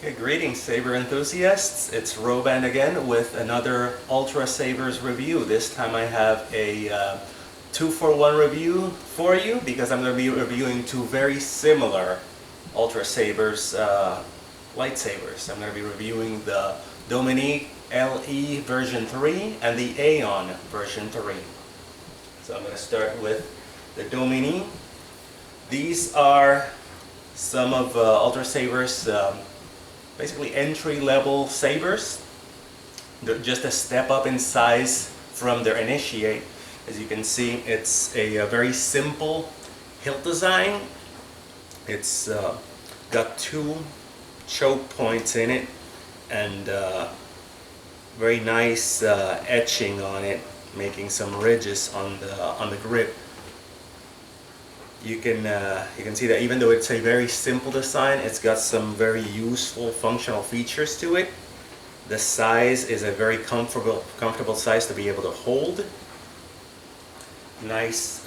Okay, greetings saber enthusiasts, it's Roban again with another Ultrasabers review. This time I have a 2-for-1 review for you because I'm going to be reviewing two very similar Ultrasabers lightsabers. I'm going to be reviewing the Dominix LE version 3 and the Aeon version 3. So I'm going to start with the Dominix. These are some of Ultrasabers' basically entry-level sabers. They're just a step up in size from their Initiate. As you can see, it's a very simple hilt design. It's got two choke points in it and very nice etching on it, making some ridges on the grip. You can see that even though it's a very simple design, it's got some very useful functional features to it. The size is a very comfortable size to be able to hold. Nice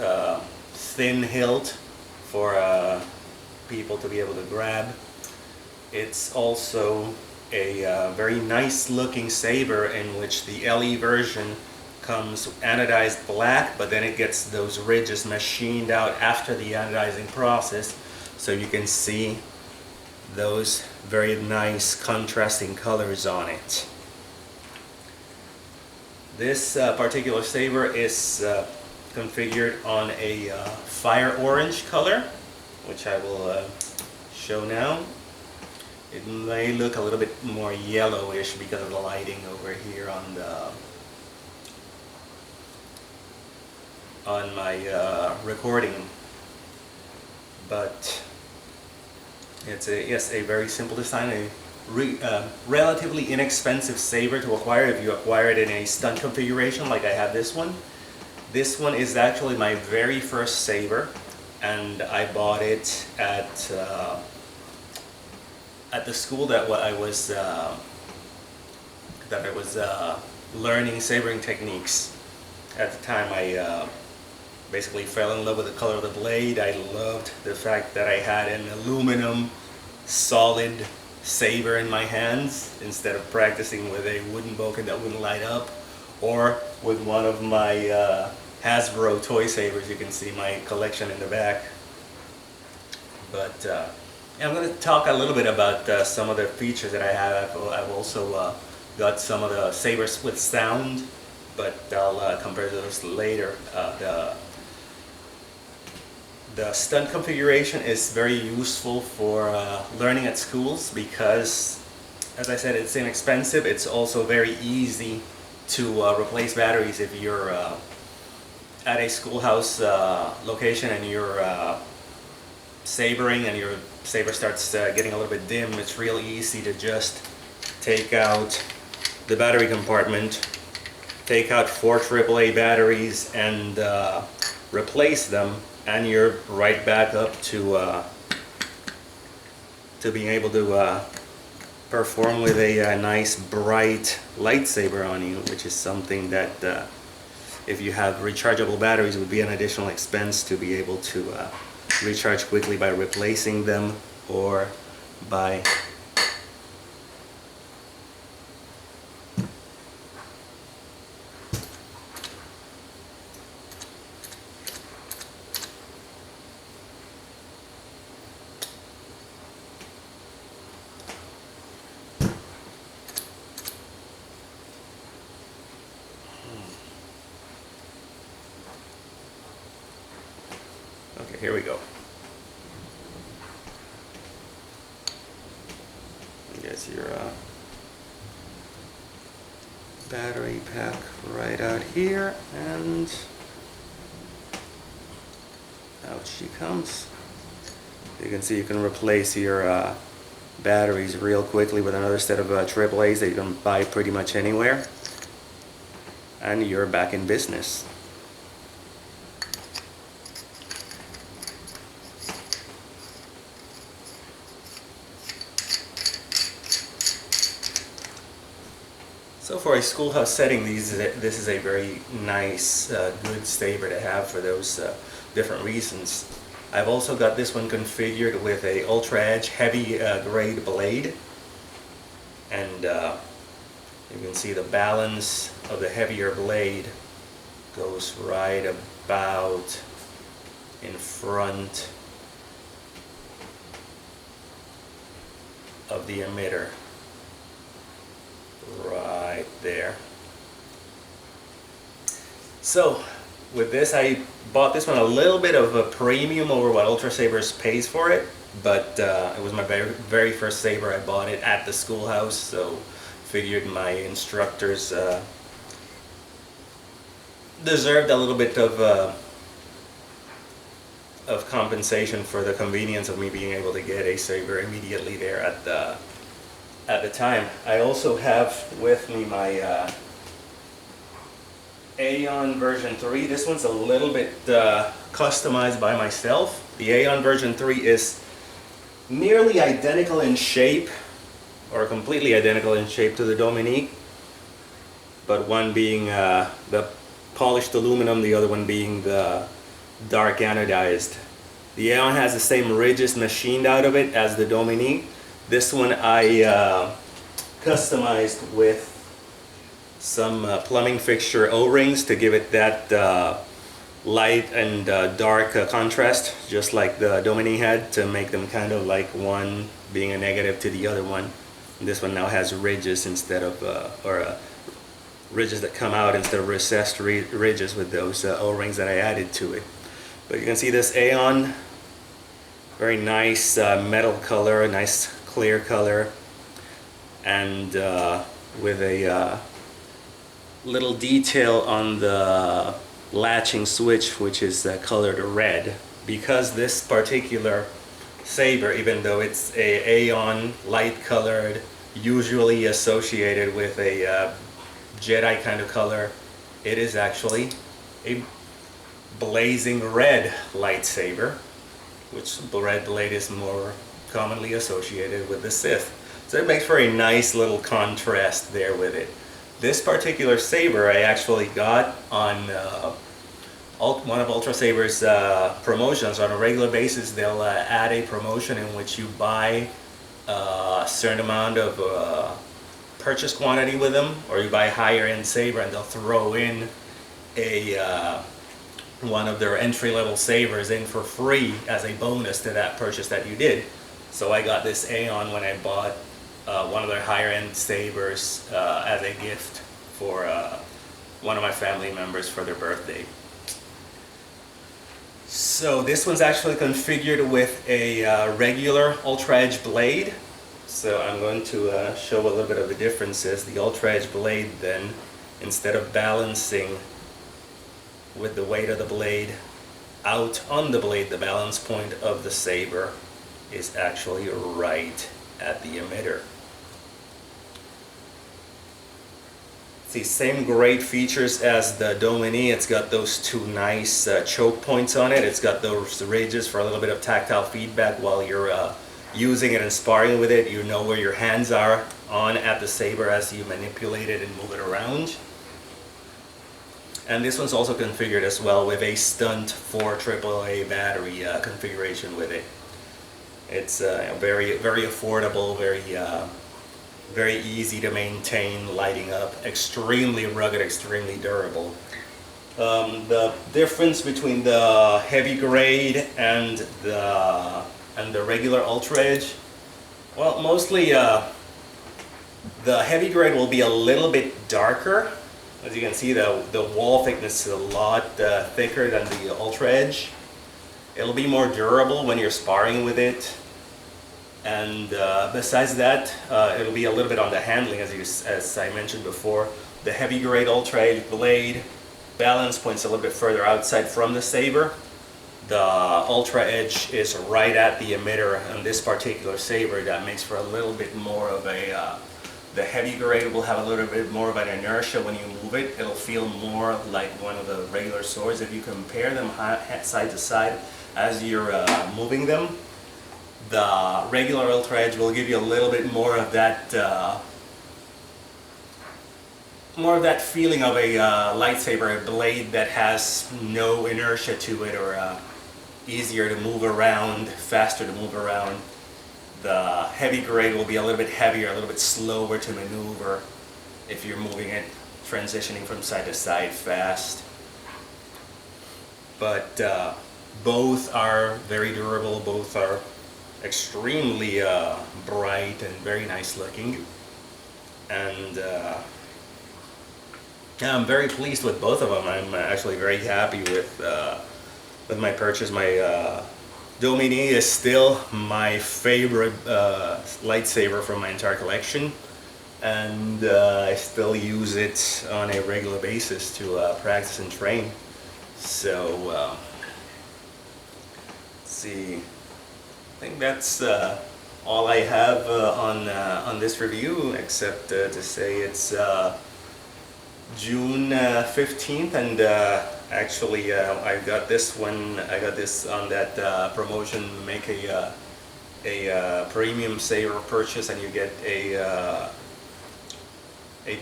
thin hilt for people to be able to grab. It's also a very nice looking saber in which the LE version comes anodized black, but then it gets those ridges machined out after the anodizing process, so you can see those very nice contrasting colors on it. This particular saber is configured on a fire orange color, which I will show now. It may look a little bit more yellowish because of the lighting over here on my recording, but it's a very simple design, a relatively inexpensive saber to acquire if you acquire it in a stunt configuration like I have this one. This one is actually my very first saber, and I bought it at the school that I was learning sabering techniques. At the time, I basically fell in love with the color of the blade. I loved the fact that I had an aluminum solid saber in my hands instead of practicing with a wooden boken that wouldn't light up, or with one of my Hasbro toy sabers. You can see my collection in the back. But I'm going to talk a little bit about some of the features that I have. I've also got some of the sabers with sound, but I'll compare those later. The stunt configuration is very useful for learning at schools because, as I said, it's inexpensive. It's also very easy to replace batteries if you're at a schoolhouse location and you're sabering and your saber starts getting a little bit dim. It's real easy to just take out the battery compartment, take out 4 AAA batteries and replace them, and you're right back up to being able to perform with a nice bright lightsaber on you, which is something that if you have rechargeable batteries, it would be an additional expense to be able to recharge quickly by replacing them or by okay, here we go. There's your battery pack right out here, and out she comes. You can see you can replace your batteries real quickly with another set of AAAs that you can buy pretty much anywhere, and you're back in business. So for a schoolhouse setting, this is a very nice, good saber to have for those different reasons. I've also got this one configured with a UltraEdge Heavy Blade. and you can see the balance of the heavier blade goes right about in front of the emitter, right there. So with this, I bought this one a little bit of a premium over what Ultrasabers pays for it, but it was my very first saber. I bought it at the schoolhouse, so figured my instructors deserved a little bit of compensation for the convenience of me being able to get a saber immediately there at the time. I also have with me my Aeon version 3. This one's a little bit customized by myself. The Aeon version 3 is nearly identical in shape, or completely identical in shape to the Dominix, but one being the polished aluminum, the other one being the dark anodized. The Aeon has the same ridges machined out of it as the Dominix. This one I customized with some plumbing fixture O-rings to give it that light and dark contrast, just like the Dominix had, to make them kind of like one being a negative to the other one. And this one now has ridges instead of, ridges that come out instead of recessed ridges with those O-rings that I added to it. But you can see this Aeon, very nice metal color, a nice clear color, and with a little detail on the latching switch, which is colored red. Because this particular saber, even though it's a Aeon light colored, usually associated with a Jedi kind of color, it is actually a blazing red lightsaber, which the red blade is more commonly associated with the Sith. So it makes for a nice little contrast there with it. This particular saber I actually got on one of Ultrasabers promotions. On a regular basis they'll add a promotion in which you buy a certain amount of purchase quantity with them, or you buy a higher end saber and they'll throw in a one of their entry-level sabers in for free as a bonus to that purchase that you did. So I got this Aeon when I bought one of their higher end sabers as a gift for one of my family members for their birthday. So this one's actually configured with a regular UltraEdge blade. So I'm going to show a little bit of the differences. The UltraEdge blade then, instead of balancing with the weight of the blade out on the blade, the balance point of the saber is actually right at the emitter. See, same great features as the Dominix. It's got those two nice choke points on it. It's got those ridges for a little bit of tactile feedback while you're using it and sparring with it. You know where your hands are on at the saber as you manipulate it and move it around. And this one's also configured as well with a stunt 4 AAA battery configuration with it. It's very affordable, very easy to maintain, lighting up, extremely rugged, extremely durable. The difference between the heavy grade and the regular UltraEdge, well, mostly the heavy grade will be a little bit darker. As you can see, the wall thickness is a lot thicker than the UltraEdge. It'll be more durable when you're sparring with it. And besides that, it'll be a little bit on the handling, as I mentioned before. The heavy grade UltraEdge blade balance point's a little bit further outside from the saber. The UltraEdge is right at the emitter on this particular saber. That makes for a little bit more of a the heavy grade will have a little bit more of an inertia when you move it. It'll feel more like one of the regular swords. If you compare them side to side as you're moving them, the regular UltraEdge will give you a little bit more of that feeling of a lightsaber, a blade that has no inertia to it, or easier to move around, faster to move around. The heavy grade will be a little bit heavier, a little bit slower to maneuver if you're moving it, transitioning from side to side fast. But both are very durable, both are extremely bright and very nice looking. And I'm very pleased with both of them. I'm actually very happy with my purchase. My Domini is still my favorite lightsaber from my entire collection, and I still use it on a regular basis to practice and train. So let's see, I think that's all I have on this review, except to say it's June 15th, and actually I got this one. I got this on that promotion. Make a premium saber purchase, and you get a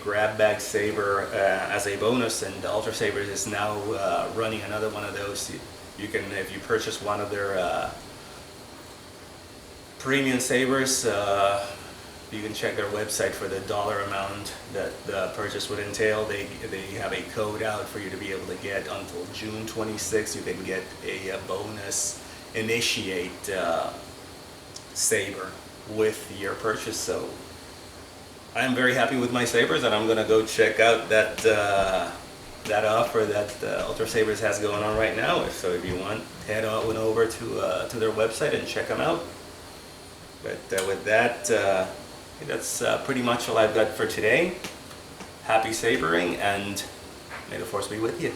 grab bag saber as a bonus. And Ultrasabers is now running another one of those. You can, if you purchase one of their premium sabers, you can check their website for the dollar amount that the purchase would entail. They have a code out for you to be able to get until June 26th. You can get a bonus initiate saber with your purchase. So I'm very happy with my sabers, and I'm gonna go check out that that offer that Ultrasabers has going on right now. So if you want, head on over to their website and check them out. But with that, that's pretty much all I've got for today. Happy sabering, and may the force be with you.